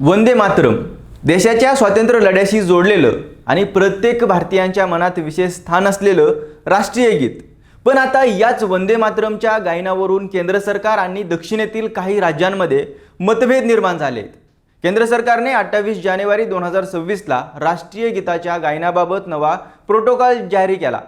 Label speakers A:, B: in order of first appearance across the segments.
A: वंदे मातरम देशाच्या स्वातंत्र्य लढ्याशी जोडलेलं आणि प्रत्येक भारतीयांच्या मनात विशेष स्थान असलेलं राष्ट्रीय गीत। पण आता याच वंदे मातरमच्या गायनावरून केंद्र सरकार आणि दक्षिणेतील काही राज्यांमध्ये मतभेद निर्माण झाले आहेत। केंद्र सरकारने 28 जानेवारी 2026 ला राष्ट्रीय गीताच्या गायनाबाबत नवा प्रोटोकॉल जारी केला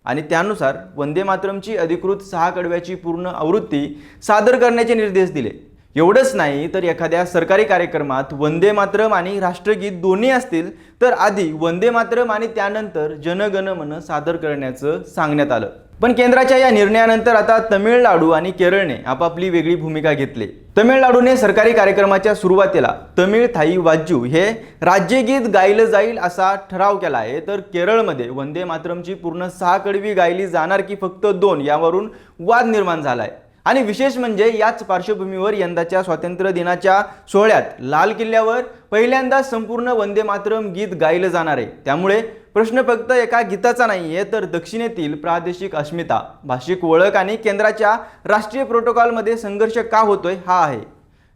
A: आणि त्यानुसार वंदे मातरमची अधिकृत 6 कडव्याची पूर्ण आवृत्ती सादर करण्याचे निर्देश दिले। एवढंच नाही तर एखाद्या सरकारी कार्यक्रमात वंदे मातरम आणि राष्ट्रगीत दोन्ही असतील तर आधी वंदे मातरम आणि त्यानंतर जन गण मन सादर करण्याचं सांगण्यात आलं। पण केंद्राच्या या निर्णयानंतर आता तमिळनाडू आणि केरळने आपापली वेगळी भूमिका घेतली। तमिळनाडूने सरकारी कार्यक्रमाच्या सुरुवातीला तमिळ थाई वाज्जू हे राज्यगीत गायलं जाईल असा ठराव केला आहे, तर केरळमध्ये वंदे मातरमची पूर्ण 6 कडवी गायली जाणार की फक्त 2 यावरून वाद निर्माण झाला आहे। आणि विशेष म्हणजे याच पार्श्वभूमीवर यंदाच्या स्वातंत्र्य दिनाच्या सोहळ्यात लाल किल्ल्यावर पहिल्यांदा संपूर्ण वंदे मातरम गीत गायलं जाणार आहे। त्यामुळे प्रश्न फक्त एका गीताचा नाहीये, तर दक्षिणेतील प्रादेशिक अस्मिता, भाषिक ओळख आणि केंद्राच्या राष्ट्रीय प्रोटोकॉलमध्ये संघर्ष का होतोय हा आहे।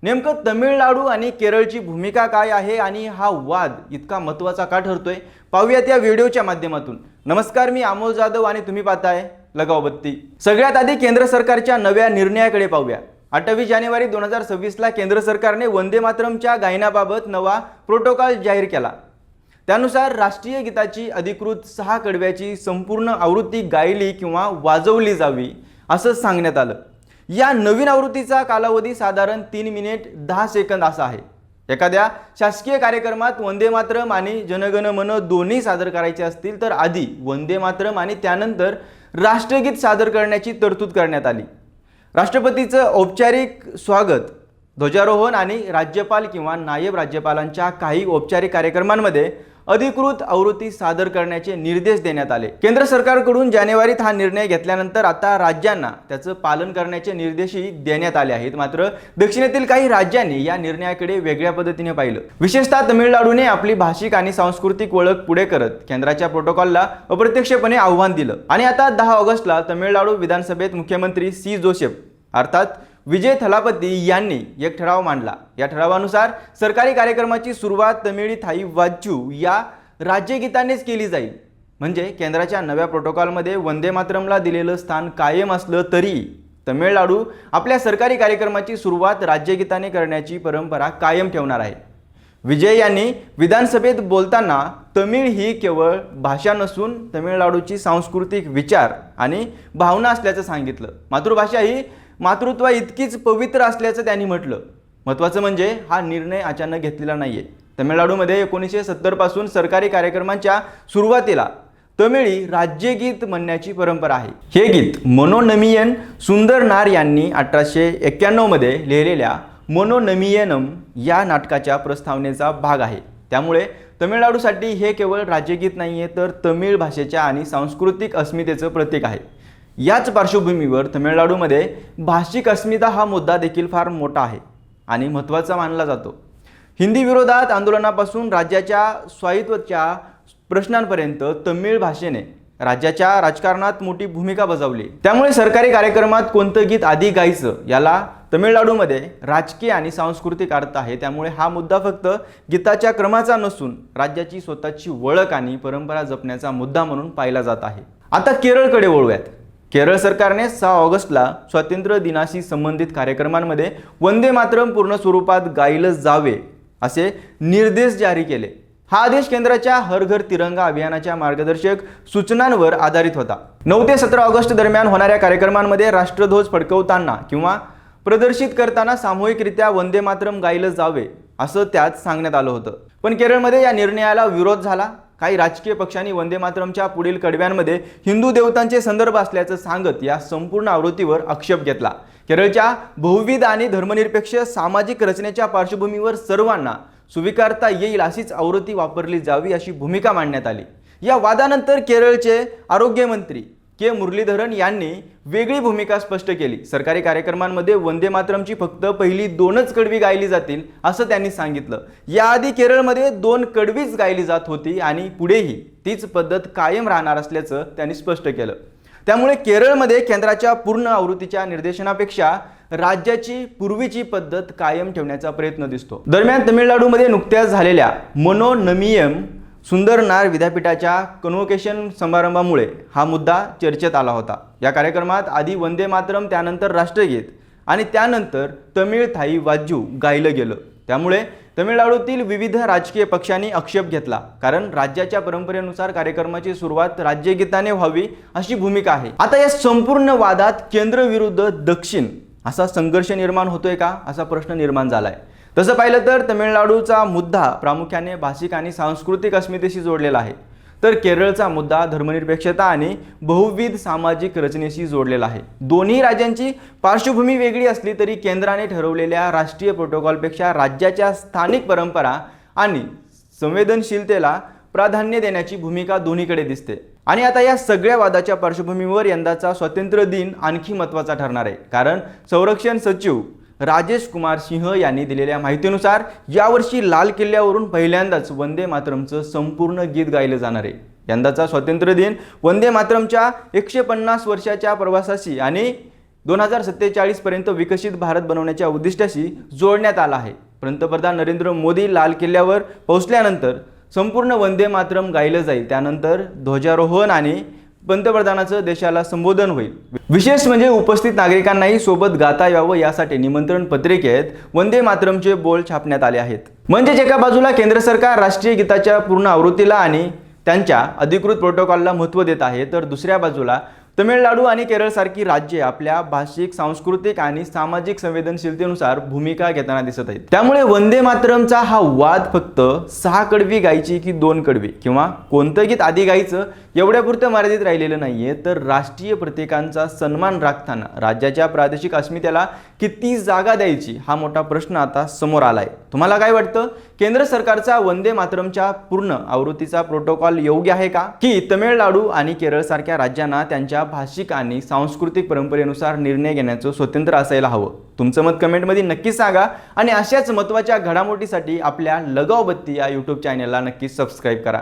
A: नेमकं तमिळनाडू आणि केरळची भूमिका काय आहे आणि हा वाद इतका महत्त्वाचा का ठरतोय, पाहूयात या व्हिडिओच्या माध्यमातून। नमस्कार, मी अमोल जाधव आणि तुम्ही पाहताय लगाव बत्ती। सगळ्यात आधी केंद्र सरकारच्या नव्या निर्णयाकडे पाहूया। 28 जानेवारी 2026 ला केंद्र सरकारने वंदे मातरमच्या गायनाबाबत नवा प्रोटोकॉल जाहीर केला। त्यानुसार राष्ट्रीय गीताची अधिकृत 6 कडव्याची संपूर्ण आवृत्ती गायली किंवा वाजवली जावी असं सांगण्यात आलं। या नवीन आवृत्तीचा कालावधी साधारण 3 मिनिट 10 सेकंद असा आहे। एखाद्या शासकीय कार्यक्रमात वंदे मातरम आणि जनगण मन दोन्ही सादर करायचे असतील तर आधी वंदे मातरम आणि त्यानंतर राष्ट्रगीत सादर करण्याची तरतूद करण्यात आली। राष्ट्रपतीचं औपचारिक स्वागत, ध्वजारोहण आणि राज्यपाल किंवा नायब राज्यपालांच्या काही औपचारिक कार्यक्रमांमध्ये अधिकृत आवृत्ती सादर करण्याचे निर्देश देण्यात आले। केंद्र सरकारकडून जानेवारीत हा निर्णय घेतल्यानंतर आता राज्यांना त्याचं पालन करण्याचे निर्देशही देण्यात आले आहेत। मात्र दक्षिणेतील काही राज्यांनी या निर्णयाकडे वेगळ्या पद्धतीने पाहिलं। विशेषतः तमिळनाडूने आपली भाषिक आणि सांस्कृतिक ओळख पुढे करत केंद्राच्या प्रोटोकॉलला अप्रत्यक्षपणे आव्हान दिलं आणि आता 10 ऑगस्टला तमिळनाडू विधानसभेत मुख्यमंत्री सी जोसेफ अर्थात विजय थलापती यांनी एक ठराव मांडला। या ठरावानुसार सरकारी कार्यक्रमाची सुरुवात तमिळ थाई वाज्जू या राज्यगीतानेच केली जाईल। म्हणजे केंद्राच्या नव्या प्रोटोकॉलमध्ये वंदे मातरमला दिलेलं स्थान कायम असलं तरी तमिळनाडू आपल्या सरकारी कार्यक्रमाची सुरुवात राज्यगीताने करण्याची परंपरा कायम ठेवणार आहे। विजय यांनी विधानसभेत बोलताना तमिळ ही केवळ भाषा नसून तमिळनाडूची सांस्कृतिक विचार आणि भावना असल्याचं सांगितलं। मातृभाषा ही मातृत्व इतकीच पवित्र असल्याचं त्यांनी म्हटलं। महत्त्वाचं म्हणजे हा निर्णय अचानक घेतलेला नाहीये। तमिळनाडूमध्ये 1970 पासून सरकारी कार्यक्रमांच्या सुरुवातीला तमिळी राज्यगीत म्हणण्याची परंपरा आहे। हे गीत मनोनमियन सुंदरनार यांनी 1891 मध्ये लिहिलेल्या मनोनमियनम या नाटकाच्या प्रस्तावनेचा भाग आहे। त्यामुळे तमिळनाडूसाठी हे केवळ राज्यगीत नाहीये, तर तमिळ भाषेच्या आणि सांस्कृतिक अस्मितेचं प्रतीक आहे। याच पार्श्वभूमीवर तमिळनाडूमध्ये भाषिक अस्मिता हा मुद्दा देखील फार मोठा आहे आणि महत्त्वाचा मानला जातो। हिंदी विरोधात आंदोलनापासून राज्याच्या स्वायत्ततेच्या प्रश्नांपर्यंत तमिळ भाषेने राज्याच्या राजकारणात मोठी भूमिका बजावली। त्यामुळे सरकारी कार्यक्रमात कोणतं गीत आधी गायचं याला तमिळनाडूमध्ये राजकीय आणि सांस्कृतिक अर्थ आहे। त्यामुळे हा मुद्दा फक्त गीताच्या क्रमाचा नसून राज्याची स्वतःची ओळख आणि परंपरा जपण्याचा मुद्दा म्हणून पाहिला जात आहे। आता केरळकडे वळूयात। केरळ सरकारने 6 ऑगस्टला स्वातंत्र्य दिनाशी संबंधित कार्यक्रमांमध्ये वंदे मातरम पूर्ण स्वरूपात गायलं जावे असे निर्देश जारी केले। हा आदेश केंद्राच्या हर घर तिरंगा अभियानाच्या मार्गदर्शक सूचनांवर आधारित होता। 9 ते 17 ऑगस्ट दरम्यान होणाऱ्या कार्यक्रमांमध्ये राष्ट्रध्वज फडकवताना किंवा प्रदर्शित करताना सामूहिकरित्या वंदे मातरम गायलं जावे असं त्यात सांगण्यात आलं होतं। पण केरळमध्ये या निर्णयाला विरोध झाला। काही राजकीय पक्षांनी वंदे मातरमच्या पुढील कडव्यांमध्ये हिंदू देवतांचे संदर्भ असल्याचं सांगत या संपूर्ण आवृत्तीवर आक्षेप घेतला। केरळच्या बहुविध आणि धर्मनिरपेक्ष सामाजिक रचनेच्या पार्श्वभूमीवर सर्वांना स्वीकारता येईल अशीच आवृत्ती वापरली जावी अशी भूमिका मांडण्यात आली। या वादानंतर केरळचे आरोग्यमंत्री के मुरलीधरन यांनी वेगळी भूमिका स्पष्ट केली। सरकारी कार्यक्रमांमध्ये वंदे मातरमची फक्त पहिली 2च कडवी गायली जातील असं त्यांनी सांगितलं। याआधी केरळमध्ये 2 कडवीच गायली जात होती आणि पुढेही तीच पद्धत कायम राहणार असल्याचं त्यांनी स्पष्ट केलं। त्यामुळे केरळमध्ये केंद्राच्या पूर्ण आवृत्तीच्या निर्देशनापेक्षा राज्याची पूर्वीची पद्धत कायम ठेवण्याचा प्रयत्न दिसतो। दरम्यान तमिळनाडूमध्ये नुकत्याच झालेल्या मनोनमियम सुंदरनार विद्यापीठाच्या कन्व्होकेशन समारंभामुळे हा मुद्दा चर्चेत आला होता। या कार्यक्रमात आधी वंदे मातरम, त्यानंतर राष्ट्रगीत आणि त्यानंतर तमिळ थाई वाद्यू गायलं गेलं। त्यामुळे तमिळनाडूतील विविध राजकीय पक्षांनी आक्षेप घेतला, कारण राज्याच्या परंपरेनुसार कार्यक्रमाची सुरुवात राज्यगीताने व्हावी अशी भूमिका आहे। आता या संपूर्ण वादात केंद्र विरुद्ध दक्षिण असा संघर्ष निर्माण होतोय का असा प्रश्न निर्माण झालाय। तसं पाहिलं तर तमिळनाडूचा मुद्दा प्रामुख्याने भाषिक आणि सांस्कृतिक अस्मितेशी जोडलेला आहे, तर केरळचा मुद्दा धर्मनिरपेक्षता आणि बहुविध सामाजिक रचनेशी जोडलेला आहे। दोन्ही राज्यांची पार्श्वभूमी वेगळी असली तरी केंद्राने ठरवलेल्या राष्ट्रीय प्रोटोकॉलपेक्षा राज्याच्या स्थानिक परंपरा आणि संवेदनशीलतेला प्राधान्य देण्याची भूमिका दोन्हीकडे दिसते। आणि आता या सगळ्या वादाच्या पार्श्वभूमीवर यंदाचा स्वातंत्र्य दिन आणखी महत्त्वाचा ठरणार आहे, कारण संरक्षण सचिव राजेश कुमार सिंह यांनी दिलेल्या माहितीनुसार यावर्षी लाल किल्ल्यावरून पहिल्यांदाच वंदे मातरमचं संपूर्ण गीत गायलं जाणार आहे। यंदाचा स्वातंत्र्य दिन वंदे मातरमच्या 150 वर्षाच्या प्रवासाशी आणि 2047 पर्यंत विकसित भारत बनवण्याच्या उद्दिष्टाशी जोडण्यात आला आहे। पंतप्रधान नरेंद्र मोदी लाल किल्ल्यावर पोहोचल्यानंतर संपूर्ण वंदे मातरम गायलं जाईल, त्यानंतर ध्वजारोहण आणि पंतप्रधानाचं देशाला संबोधन होईल। विशेष म्हणजे उपस्थित नागरिकांनाही सोबत गाता यावं यासाठी निमंत्रण पत्रिकेत वंदे मातरमचे बोल छापण्यात आले आहेत। म्हणजेच एका बाजूला केंद्र सरकार राष्ट्रीय गीताच्या पूर्ण आवृत्तीला आणि त्यांच्या अधिकृत प्रोटोकॉलला महत्त्व देत आहे, तर दुसऱ्या बाजूला तमिळनाडू आणि केरळसारखी राज्ये आपल्या भाषिक, सांस्कृतिक आणि सामाजिक संवेदनशीलतेनुसार भूमिका घेताना दिसत आहेत। त्यामुळे वंदे मातरमचा हा वाद फक्त 6 कडवी गायची की 2 कडवी किंवा कोणतं गीत आधी गायचं एवढ्यापुरतं मर्यादित राहिलेलं नाहीये, तर राष्ट्रीय प्रतीकांचा सन्मान राखताना राज्याच्या प्रादेशिक अस्मितेला किती जागा द्यायची हा मोठा प्रश्न आता समोर आलाय। तुम्हाला काय वाटतं? केंद्र सरकारचा वंदे मातरमच्या पूर्ण आवृत्तीचा प्रोटोकॉल योग्य आहे का, की तमिळनाडू आणि केरळ सारख्या राज्यांना त्यांच्या भाषिक आणि सांस्कृतिक परंपरेनुसार निर्णय घेण्याचं स्वतंत्र असायला हवं? तुमचं मत कमेंटमध्ये नक्कीच सांगा आणि अशाच महत्त्वाच्या घडामोडीसाठी आपल्या लगाव बत्ती या YouTube चॅनलला नक्कीच सबस्क्राईब करा।